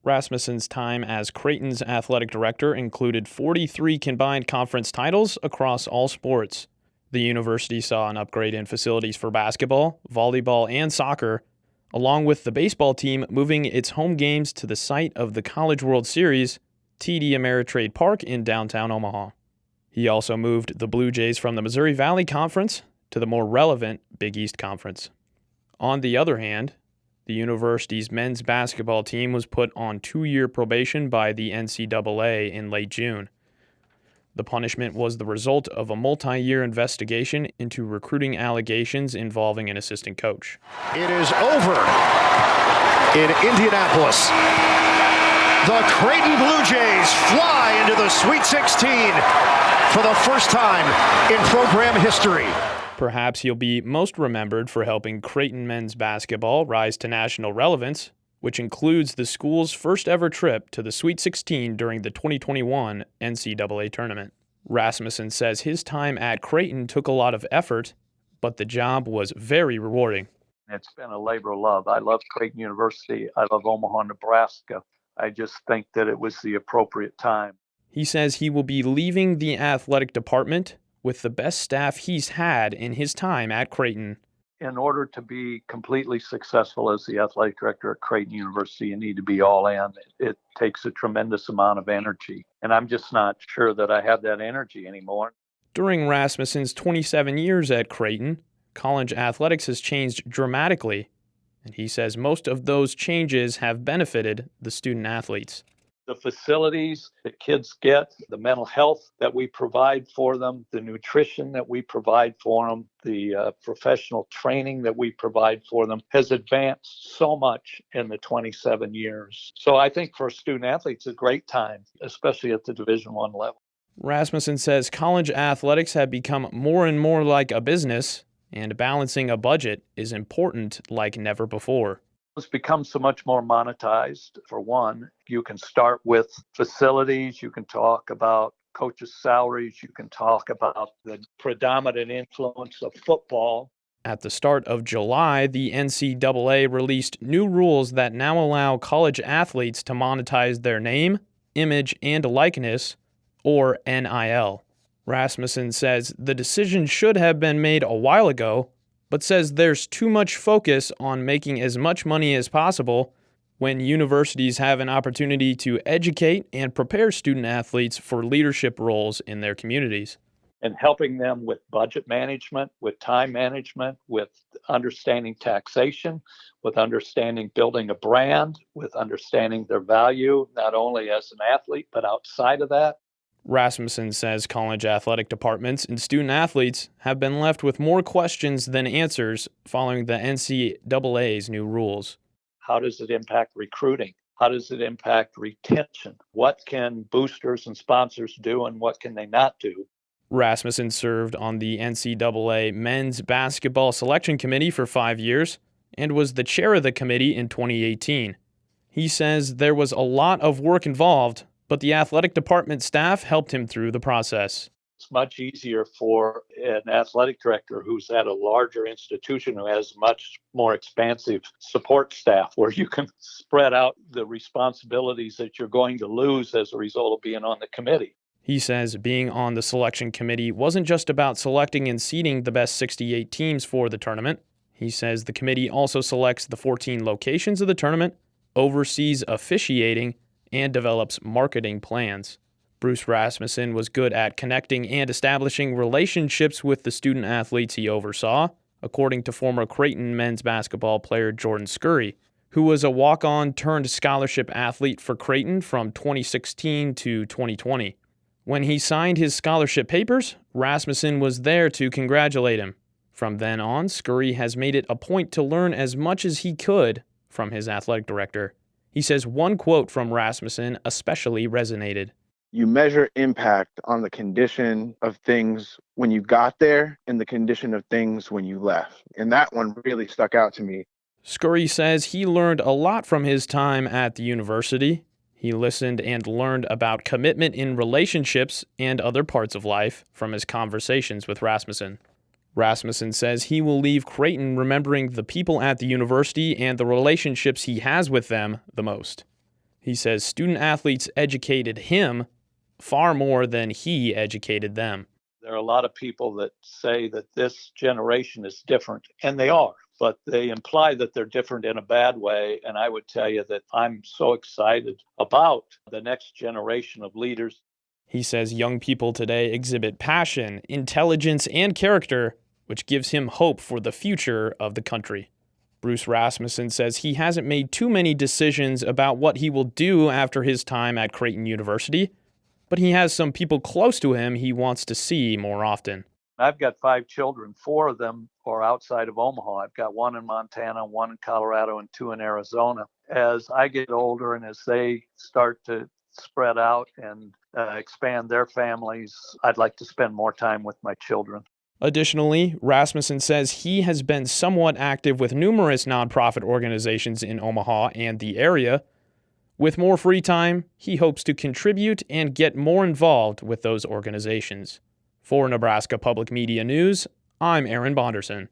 Rasmussen's time as Creighton's athletic director included 43 combined conference titles across all sports. The university saw an upgrade in facilities for basketball, volleyball, and soccer, along with the baseball team moving its home games to the site of the College World Series, TD Ameritrade Park in downtown Omaha. He also moved the Blue Jays from the Missouri Valley Conference to the more relevant Big East Conference. On the other hand, the university's men's basketball team was put on 2-year probation by the NCAA in late June. The punishment was the result of a multi-year investigation into recruiting allegations involving an assistant coach. It is over in Indianapolis. The Creighton Blue Jays fly into the Sweet 16 for the first time in program history. Perhaps he'll be most remembered for helping Creighton men's basketball rise to national relevance, which includes the school's first ever trip to the Sweet 16 during the 2021 NCAA tournament. Rasmussen says his time at Creighton took a lot of effort, but the job was very rewarding. It's been a labor of love. I love Creighton University. I love Omaha, Nebraska. I just think that it was the appropriate time. He says he will be leaving the athletic department with the best staff he's had in his time at Creighton. In order to be completely successful as the athletic director at Creighton University, you need to be all in. It takes a tremendous amount of energy, and I'm just not sure that I have that energy anymore. During Rasmussen's 27 years at Creighton, college athletics has changed dramatically, and he says most of those changes have benefited the student athletes. The facilities that kids get, the mental health that we provide for them, the nutrition that we provide for them, the professional training that we provide for them has advanced so much in the 27 years. So I think for student athletes, it's a great time, especially at the Division I level. Rasmussen says college athletics have become more and more like a business, and balancing a budget is important like never before. It's become so much more monetized. For one, you can start with facilities, you can talk about coaches' salaries, you can talk about the predominant influence of football. At the start of July, the NCAA released new rules that now allow college athletes to monetize their name, image, and likeness, or NIL. Rasmussen says the decision should have been made a while ago, but says there's too much focus on making as much money as possible when universities have an opportunity to educate and prepare student athletes for leadership roles in their communities. And helping them with budget management, with time management, with understanding taxation, with understanding building a brand, with understanding their value, not only as an athlete, but outside of that. Rasmussen says college athletic departments and student athletes have been left with more questions than answers following the NCAA's new rules. How does it impact recruiting? How does it impact retention? What can boosters and sponsors do and what can they not do? Rasmussen served on the NCAA Men's Basketball Selection Committee for 5 years and was the chair of the committee in 2018. He says there was a lot of work involved, but the athletic department staff helped him through the process. It's much easier for an athletic director who's at a larger institution who has much more expansive support staff where you can spread out the responsibilities that you're going to lose as a result of being on the committee. He says being on the selection committee wasn't just about selecting and seeding the best 68 teams for the tournament. He says the committee also selects the 14 locations of the tournament, oversees officiating, and develops marketing plans. Bruce Rasmussen was good at connecting and establishing relationships with the student athletes he oversaw, according to former Creighton men's basketball player Jordan Scurry, who was a walk-on turned scholarship athlete for Creighton from 2016 to 2020. When he signed his scholarship papers, Rasmussen was there to congratulate him. From then on, Scurry has made it a point to learn as much as he could from his athletic director. He says one quote from Rasmussen especially resonated. You measure impact on the condition of things when you got there and the condition of things when you left. And that one really stuck out to me. Scurry says he learned a lot from his time at the university. He listened and learned about commitment in relationships and other parts of life from his conversations with Rasmussen. Rasmussen says he will leave Creighton remembering the people at the university and the relationships he has with them the most. He says student athletes educated him far more than he educated them. There are a lot of people that say that this generation is different, and they are, but they imply that they're different in a bad way. And I would tell you that I'm so excited about the next generation of leaders. He says young people today exhibit passion, intelligence, and character, which gives him hope for the future of the country. Bruce Rasmussen says he hasn't made too many decisions about what he will do after his time at Creighton University, but he has some people close to him he wants to see more often. I've got 5 children. 4 of them are outside of Omaha. I've got 1 in Montana, 1 in Colorado, and 2 in Arizona. As I get older and as they start to spread out and expand their families, I'd like to spend more time with my children. Additionally, Rasmussen says he has been somewhat active with numerous nonprofit organizations in Omaha and the area. With more free time, he hopes to contribute and get more involved with those organizations. For Nebraska Public Media News, I'm Aaron Bonderson.